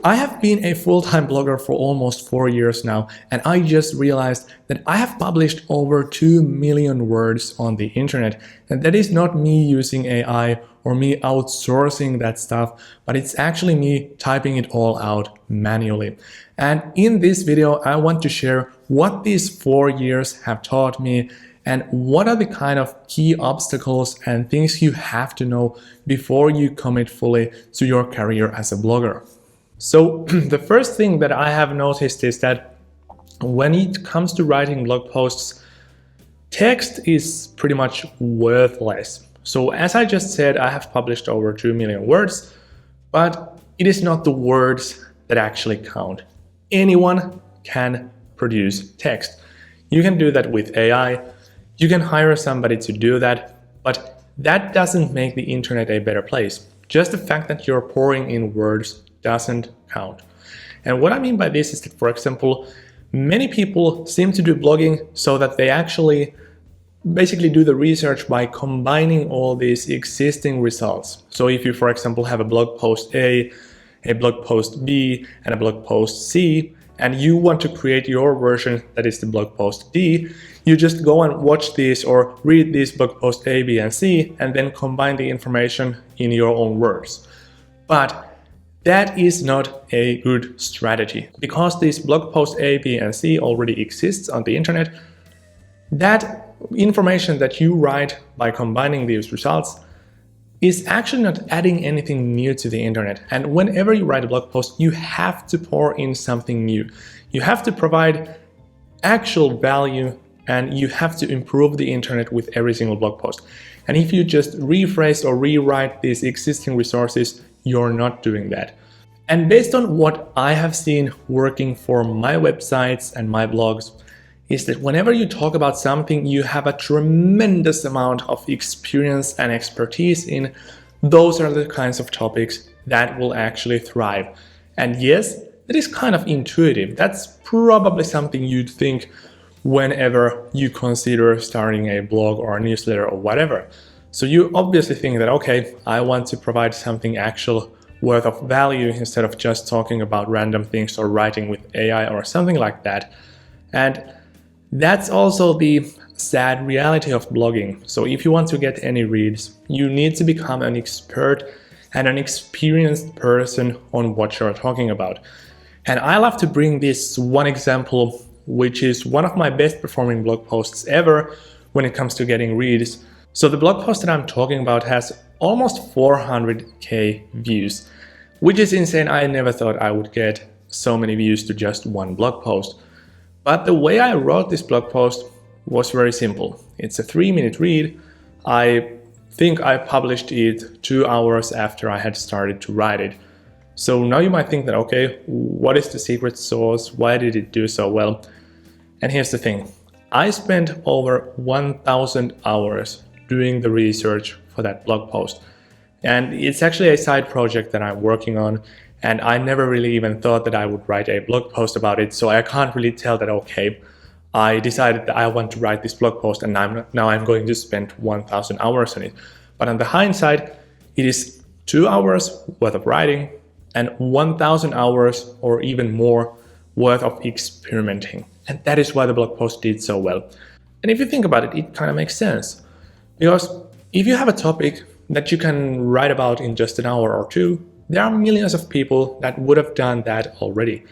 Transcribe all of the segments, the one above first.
I have been a full-time blogger for almost 4 years now, and I just realized that I have published over 2 million words on the internet. And that is not me using AI or me outsourcing that stuff, but it's actually me typing it all out manually. And in this video, I want to share what these 4 years have taught me and what are the kind of key obstacles and things you have to know before you commit fully to your career as a blogger. So the first thing that I have noticed is that when it comes to writing blog posts, text is pretty much worthless. So as I just said, I have published over 2 million words, but it is not the words that actually count. Anyone can produce text. You can do that with AI. You can hire somebody to do that, but that doesn't make the internet a better place. Just the fact that you're pouring in words doesn't count. And what I mean by this is that, for example, many people seem to do blogging so that they actually basically do the research by combining all these existing results. So if you, for example, have a blog post A blog post B, and a blog post C, and you want to create your version that is the blog post D, you just go and watch these or read these blog posts A, B, and C, and then combine the information in your own words. But that is not a good strategy, because these blog posts A, B, and C already exists on the internet. That information that you write by combining these results is actually not adding anything new to the internet. And whenever you write a blog post, you have to pour in something new. You have to provide actual value, and you have to improve the internet with every single blog post. And if you just rephrase or rewrite these existing resources, you're not doing that. And based on what I have seen working for my websites and my blogs, is that whenever you talk about something you have a tremendous amount of experience and expertise in, those are the kinds of topics that will actually thrive. And yes, it is kind of intuitive. That's probably something you'd think whenever you consider starting a blog or a newsletter or whatever. So you obviously think that, okay, I want to provide something actual worth of value instead of just talking about random things or writing with AI or something like that. And that's also the sad reality of blogging. So if you want to get any reads, you need to become an expert and an experienced person on what you're talking about. And I love to bring this one example, which is one of my best performing blog posts ever when it comes to getting reads. So the blog post that I'm talking about has almost 400k views, which is insane. I never thought I would get so many views to just one blog post. But the way I wrote this blog post was very simple. It's a 3-minute read. I think I published it 2 hours after I had started to write it. So now you might think that, okay, what is the secret sauce? Why did it do so well? And here's the thing. I spent over 1,000 hours doing the research for that blog post. And it's actually a side project that I'm working on. And I never really even thought that I would write a blog post about it. So I can't really tell that, okay, I decided that I want to write this blog post and now I'm going to spend 1,000 hours on it. But on the hindsight, it is 2 hours worth of writing and 1,000 hours or even more worth of experimenting. And that is why the blog post did so well. And if you think about it, it kind of makes sense. Because if you have a topic that you can write about in just an hour or two, there are millions of people that would have done that already.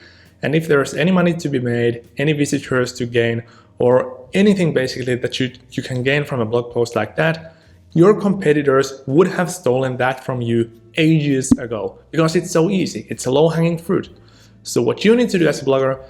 And if there's any money to be made, any visitors to gain, or anything basically that you can gain from a blog post like that, your competitors would have stolen that from you ages ago, because it's so easy. It's a low-hanging fruit. So what you need to do as a blogger,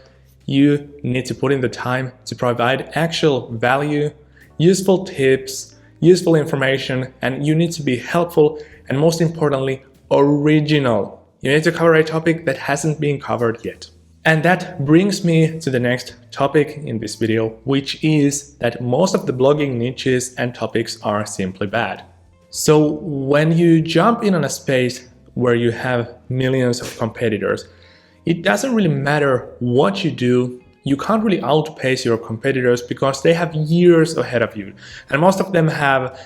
you need to put in the time to provide actual value, useful tips, useful information, and you need to be helpful and, most importantly, original. You need to cover a topic that hasn't been covered yet. And that brings me to the next topic in this video, which is that most of the blogging niches and topics are simply bad. So when you jump in on a space where you have millions of competitors, it doesn't really matter what you do. You can't really outpace your competitors because they have years ahead of you. And most of them have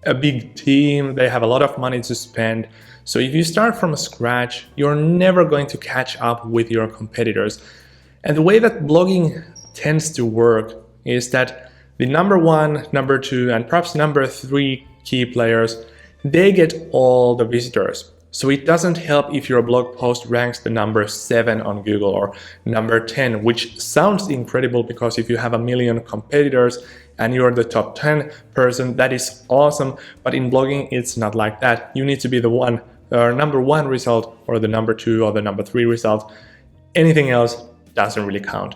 a big team, they have a lot of money to spend. So if you start from scratch, you're never going to catch up with your competitors. And the way that blogging tends to work is that the number one, number two, and perhaps number three key players, they get all the visitors. So it doesn't help if your blog post ranks the number 7 on Google or number 10, which sounds incredible because if you have a million competitors and you're the top 10 person, that is awesome. But in blogging, it's not like that. You need to be the one, number 1 result or the number 2 or the number 3 result. Anything else doesn't really count.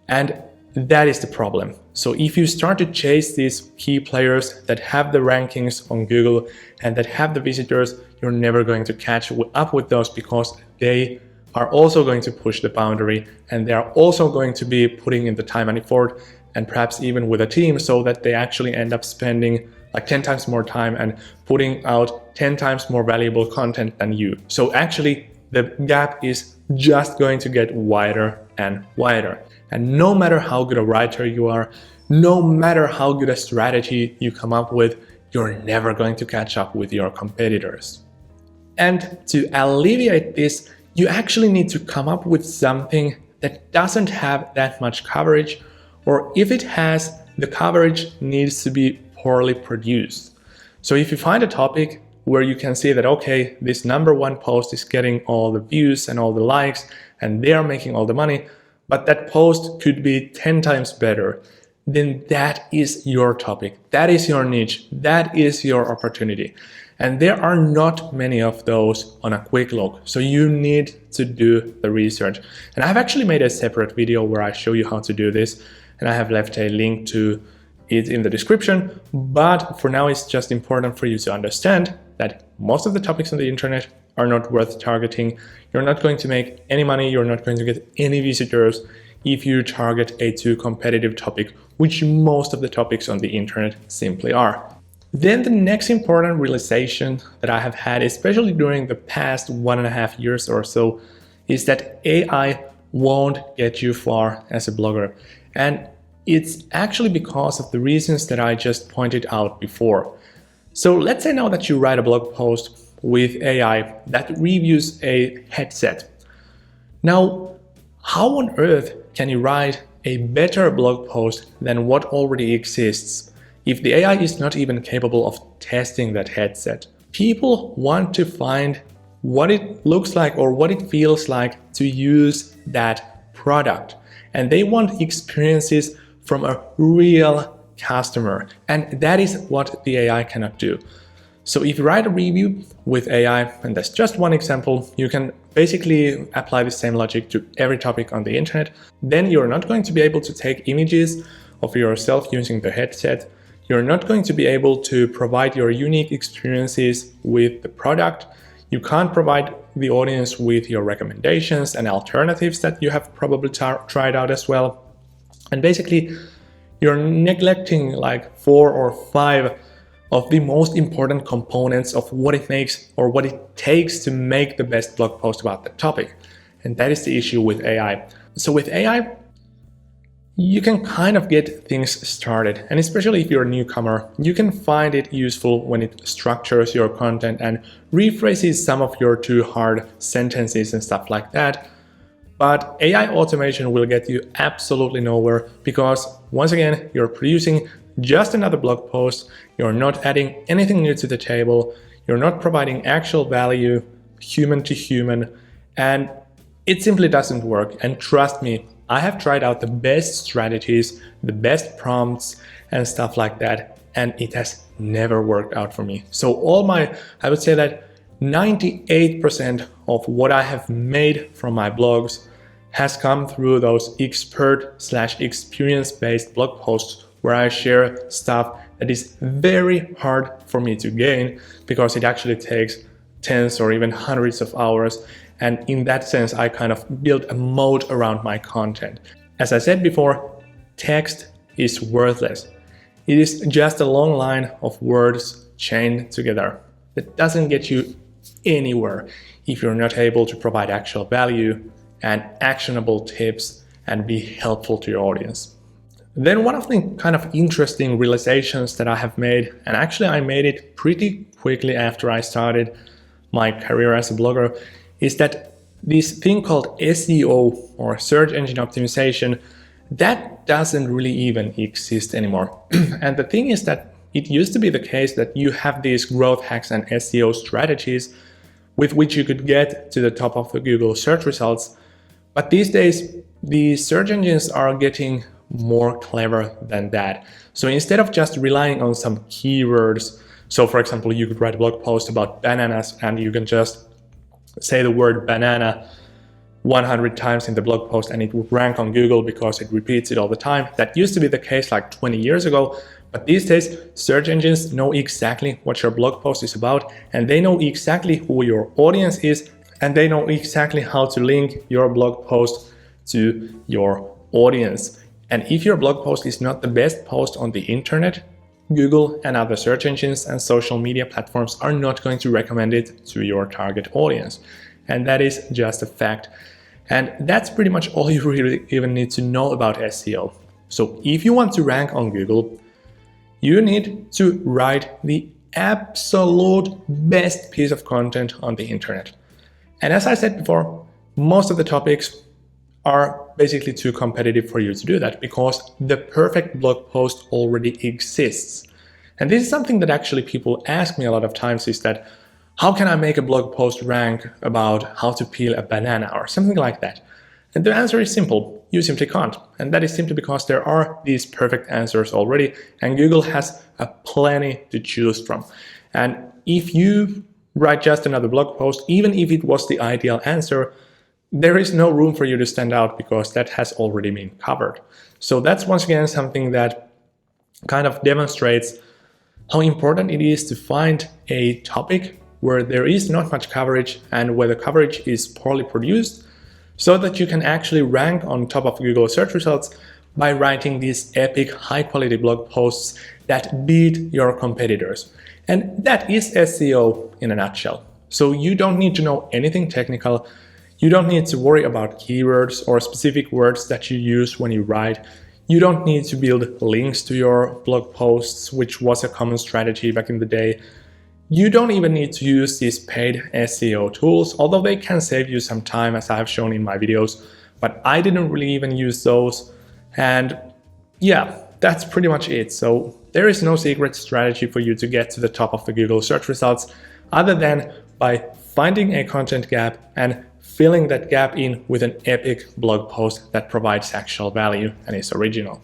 And that is the problem. So if you start to chase these key players that have the rankings on Google and that have the visitors, you're never going to catch up with those because they are also going to push the boundary and they are also going to be putting in the time and effort and perhaps even with a team so that they actually end up spending like 10 times more time and putting out 10 times more valuable content than you. So actually the gap is just going to get wider and wider. And no matter how good a writer you are, no matter how good a strategy you come up with, you're never going to catch up with your competitors. And to alleviate this, you actually need to come up with something that doesn't have that much coverage, or if it has, the coverage needs to be poorly produced. So if you find a topic where you can see that, okay, this number 1 post is getting all the views and all the likes and they are making all the money, but that post could be 10 times better, then that is your topic, that is your niche, that is your opportunity. And there are not many of those on a quick look, so you need to do the research. And I've actually made a separate video where I show you how to do this, and I have left a link to it in the description, but for now it's just important for you to understand that most of the topics on the internet are not worth targeting. You're not going to make any money, you're not going to get any visitors if you target a too competitive topic, which most of the topics on the internet simply are. Then the next important realization that I have had, especially during the past 1.5 years or so, is that AI won't get you far as a blogger. And it's actually because of the reasons that I just pointed out before. So let's say now that you write a blog post with AI that reviews a headset. Now, how on earth can you write a better blog post than what already exists if the AI is not even capable of testing that headset? People want to find what it looks like or what it feels like to use that product, and they want experiences from a real customer, and that is what the AI cannot do. So if you write a review with AI, and that's just one example, you can basically apply the same logic to every topic on the internet, then you're not going to be able to take images of yourself using the headset. You're not going to be able to provide your unique experiences with the product. You can't provide the audience with your recommendations and alternatives that you have probably tried out as well. And basically, you're neglecting like 4 or 5 of the most important components of what it makes or what it takes to make the best blog post about the topic. And that is the issue with AI. So with AI, you can kind of get things started. And especially if you're a newcomer, you can find it useful when it structures your content and rephrases some of your too hard sentences and stuff like that. But AI automation will get you absolutely nowhere because, once again, you're producing just another blog post, you're not adding anything new to the table, you're not providing actual value, human to human, and it simply doesn't work. And trust me, I have tried out the best strategies, the best prompts, and stuff like that, and it has never worked out for me. So I would say that 98% of what I have made from my blogs has come through those expert/experience-based blog posts where I share stuff that is very hard for me to gain because it actually takes tens or even hundreds of hours. And in that sense, I kind of built a moat around my content. As I said before, text is worthless. It is just a long line of words chained together that doesn't get you anywhere if you're not able to provide actual value and actionable tips and be helpful to your audience. Then one of the kind of interesting realizations that I have made, and actually I made it pretty quickly after I started my career as a blogger is that this thing called SEO, or search engine optimization, that doesn't really even exist anymore. And the thing is that it used to be the case that you have these growth hacks and SEO strategies with which you could get to the top of the Google search results. But these days, the search engines are getting more clever than that. So instead of just relying on some keywords, so for example, you could write a blog post about bananas and you can just say the word banana 100 times in the blog post and it would rank on Google because it repeats it all the time. That used to be the case like 20 years ago. But these days, search engines know exactly what your blog post is about, and they know exactly who your audience is, and they know exactly how to link your blog post to your audience. And if your blog post is not the best post on the internet, Google and other search engines and social media platforms are not going to recommend it to your target audience. And that is just a fact. And that's pretty much all you really even need to know about SEO. So if you want to rank on Google, you need to write the absolute best piece of content on the internet. And as I said before, most of the topics are basically too competitive for you to do that because the perfect blog post already exists. And this is something that actually people ask me a lot of times, is that how can I make a blog post rank about how to peel a banana or something like that? And the answer is simple. You simply can't. And that is simply because there are these perfect answers already, and Google has a plenty to choose from. And if you write just another blog post, even if it was the ideal answer, there is no room for you to stand out because that has already been covered. So that's once again something that kind of demonstrates how important it is to find a topic where there is not much coverage and where the coverage is poorly produced, so that you can actually rank on top of Google search results by writing these epic high-quality blog posts that beat your competitors. And that is SEO in a nutshell. So you don't need to know anything technical. You don't need to worry about keywords or specific words that you use when you write. You don't need to build links to your blog posts, which was a common strategy back in the day. You don't even need to use these paid SEO tools, although they can save you some time, as I have shown in my videos, but I didn't really even use those. And yeah, that's pretty much it. So there is no secret strategy for you to get to the top of the Google search results other than by finding a content gap and filling that gap in with an epic blog post that provides actual value and is original.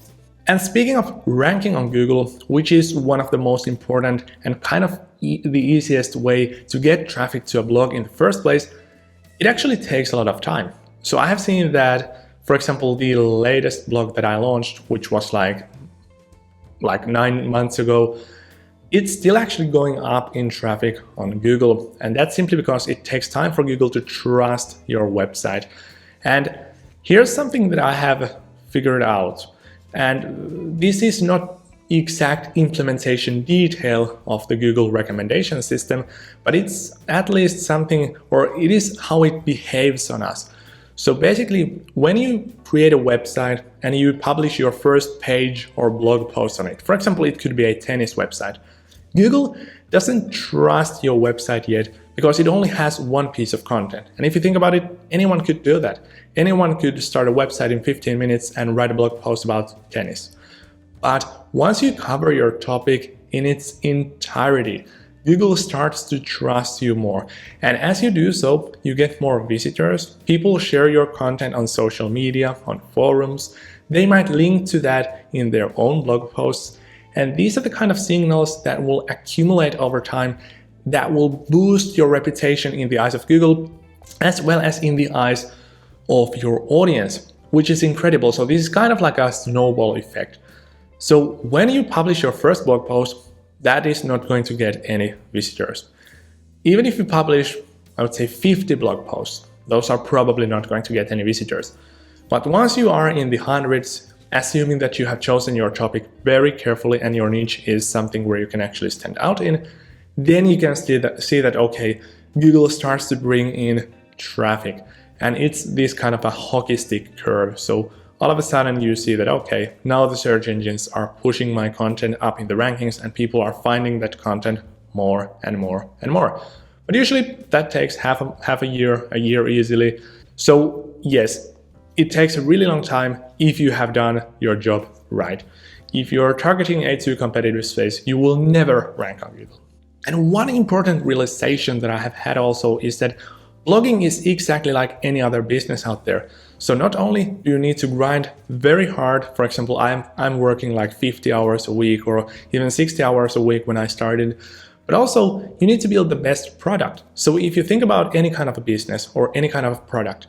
And speaking of ranking on Google, which is one of the most important and kind of the easiest way to get traffic to a blog in the first place, it actually takes a lot of time. So I have seen that, for example, the latest blog that I launched, which was like 9 months ago, it's still actually going up in traffic on Google. And that's simply because it takes time for Google to trust your website. And here's something that I have figured out. And this is not exact implementation detail of the Google recommendation system, but it's at least something, or it is how it behaves on us. So basically, when you create a website and you publish your first page or blog post on it, for example, it could be a tennis website, Google doesn't trust your website yet because it only has one piece of content. And if you think about it, anyone could do that. Anyone could start a website in 15 minutes and write a blog post about tennis. But once you cover your topic in its entirety, Google starts to trust you more. And as you do so, you get more visitors. People share your content on social media, on forums. They might link to that in their own blog posts. And these are the kind of signals that will accumulate over time that will boost your reputation in the eyes of Google, as well as in the eyes of your audience, which is incredible. So this is kind of like a snowball effect. So when you publish your first blog post, that is not going to get any visitors. Even if you publish, I would say 50 blog posts, those are probably not going to get any visitors. But once you are in the hundreds, assuming that you have chosen your topic very carefully and your niche is something where you can actually stand out in, then you can see that, okay, Google starts to bring in traffic. And it's this kind of a hockey stick curve. So all of a sudden you see that, okay, now the search engines are pushing my content up in the rankings and people are finding that content more and more and more. But usually that takes half a year easily. So yes, it takes a really long time if you have done your job right. If you're targeting a too competitive space, you will never rank on Google. And one important realization that I have had also is that blogging is exactly like any other business out there. So not only do you need to grind very hard, for example, I'm working like 50 hours a week or even 60 hours a week when I started, but also you need to build the best product. So if you think about any kind of a business or any kind of product,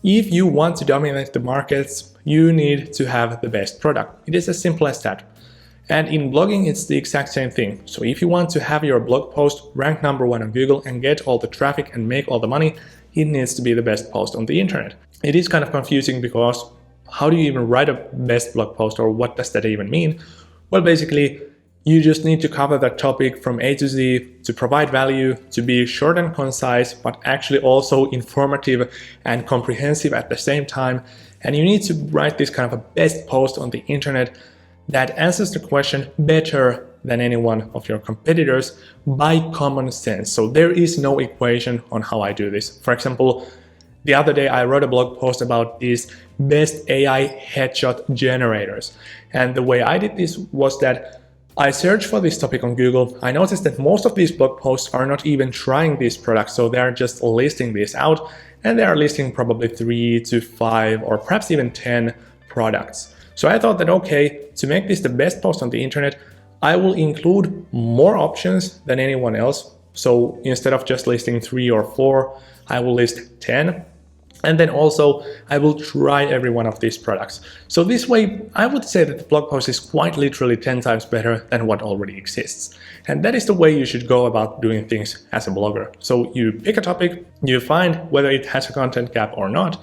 if you want to dominate the markets, you need to have the best product. It is as simple as that. And in blogging, it's the exact same thing. So if you want to have your blog post rank #1 on Google and get all the traffic and make all the money, it needs to be the best post on the internet. It is kind of confusing because how do you even write a best blog post, or what does that even mean? Well, basically, you just need to cover that topic from A to Z, to provide value, to be short and concise, but actually also informative and comprehensive at the same time. And you need to write this kind of a best post on the internet that answers the question better than any one of your competitors by common sense. So there is no equation on how I do this. For example, the other day I wrote a blog post about these best AI headshot generators. And the way I did this was that I searched for this topic on Google. I noticed that most of these blog posts are not even trying these products, so they're just listing this out, and they are listing probably 3 to 5 or perhaps even 10 products. So I thought that, okay, to make this the best post on the internet, I will include more options than anyone else. So instead of just listing 3 or 4, I will list 10. And then also I will try every one of these products. So this way, I would say that the blog post is quite literally 10 times better than what already exists. And that is the way you should go about doing things as a blogger. So you pick a topic, you find whether it has a content gap or not.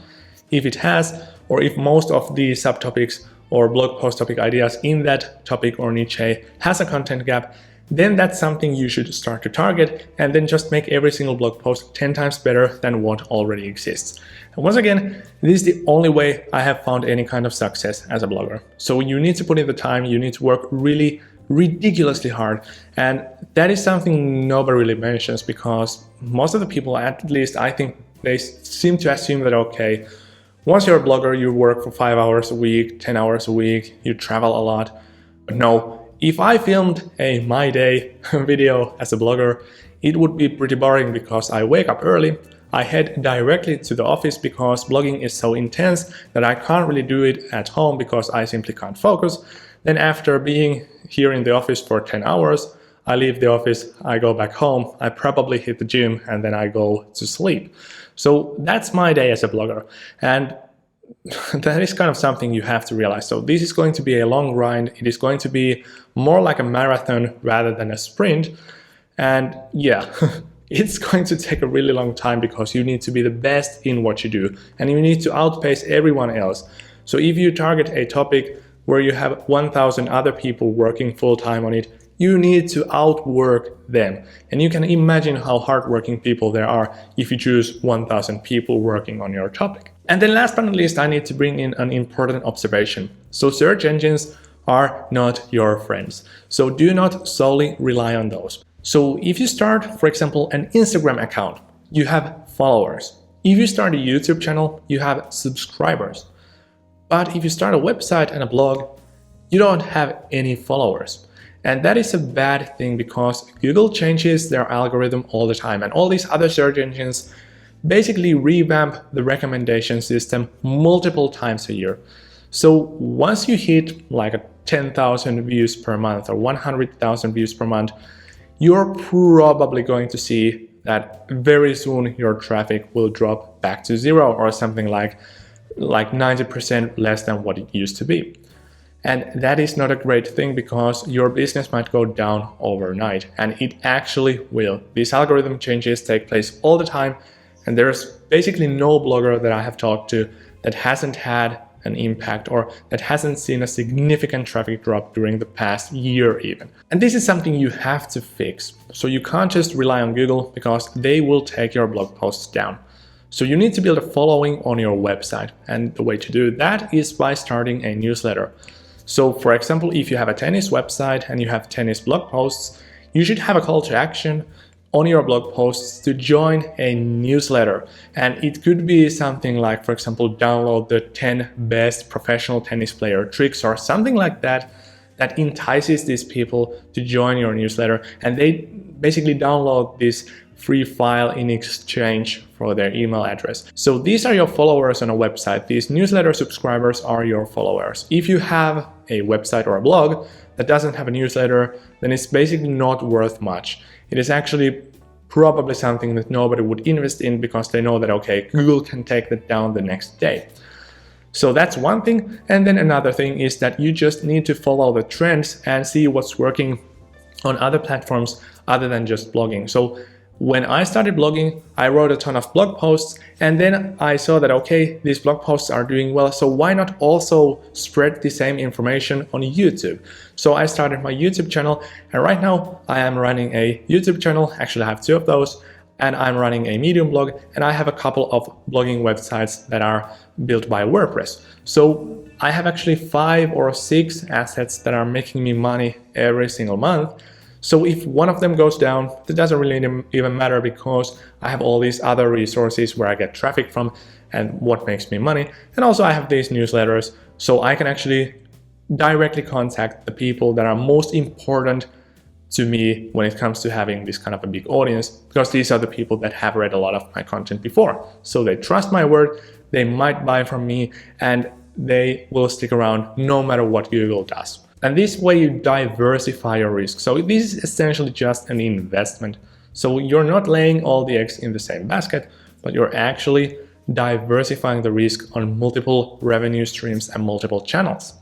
If it has, or if most of the subtopics or blog post topic ideas in that topic or niche has a content gap, then that's something you should start to target, and then just make every single blog post 10 times better than what already exists. And once again, this is the only way I have found any kind of success as a blogger. So you need to put in the time, you need to work really ridiculously hard. And that is something nobody really mentions, because most of the people, at least I think, they seem to assume that, okay, once you're a blogger, you work for 5 hours a week, 10 hours a week, you travel a lot. But no, if I filmed a My Day video as a blogger, it would be pretty boring, because I wake up early, I head directly to the office because blogging is so intense that I can't really do it at home because I simply can't focus. Then after being here in the office for 10 hours, I leave the office, I go back home, I probably hit the gym, and then I go to sleep. So that's my day as a blogger. And that is kind of something you have to realize. So this is going to be a long grind. It is going to be more like a marathon rather than a sprint. And yeah, it's going to take a really long time, because you need to be the best in what you do, and you need to outpace everyone else. So if you target a topic where you have 1,000 other people working full-time on it, you need to outwork them. And you can imagine how hardworking people there are if you choose 1,000 people working on your topic. And then last but not least, I need to bring in an important observation. So search engines are not your friends. So do not solely rely on those. So if you start, for example, an Instagram account, you have followers. If you start a YouTube channel, you have subscribers. But if you start a website and a blog, you don't have any followers. And that is a bad thing, because Google changes their algorithm all the time, and all these other search engines basically revamp the recommendation system multiple times a year. So once you hit like a 10,000 views per month or 100,000 views per month, you're probably going to see that very soon your traffic will drop back to 0 or something like 90% less than what it used to be. And that is not a great thing, because your business might go down overnight, and it actually will. These algorithm changes take place all the time, and there's basically no blogger that I have talked to that hasn't had an impact or that hasn't seen a significant traffic drop during the past year even. And this is something you have to fix. So you can't just rely on Google, because they will take your blog posts down. So you need to build a following on your website, and the way to do that is by starting a newsletter. So for example, if you have a tennis website and you have tennis blog posts, you should have a call to action on your blog posts to join a newsletter. And it could be something like, for example, download the 10 best professional tennis player tricks or something like that, that entices these people to join your newsletter. And they basically download this free file in exchange for their email address. So these are your followers on a website. These newsletter subscribers are your followers. If you have a website or a blog that doesn't have a newsletter, then it's basically not worth much. It is actually probably something that nobody would invest in because they know that, okay, Google can take that down the next day. So that's one thing. And then another thing is that you just need to follow the trends and see what's working on other platforms other than just blogging. So when I started blogging, I wrote a ton of blog posts, and then I saw that, okay, these blog posts are doing well, so why not also spread the same information on YouTube? So I started my YouTube channel, and right now I am running a YouTube channel. Actually, I have 2 of those, and I'm running a Medium blog, and I have a couple of blogging websites that are built by WordPress. So I have actually 5 or 6 assets that are making me money every single month. So if one of them goes down, that doesn't really even matter because I have all these other resources where I get traffic from and what makes me money. And also I have these newsletters, so I can actually directly contact the people that are most important to me when it comes to having this kind of a big audience, because these are the people that have read a lot of my content before. So they trust my word, they might buy from me, and they will stick around no matter what Google does. And this way you diversify your risk. So this is essentially just an investment. So you're not laying all the eggs in the same basket, but you're actually diversifying the risk on multiple revenue streams and multiple channels.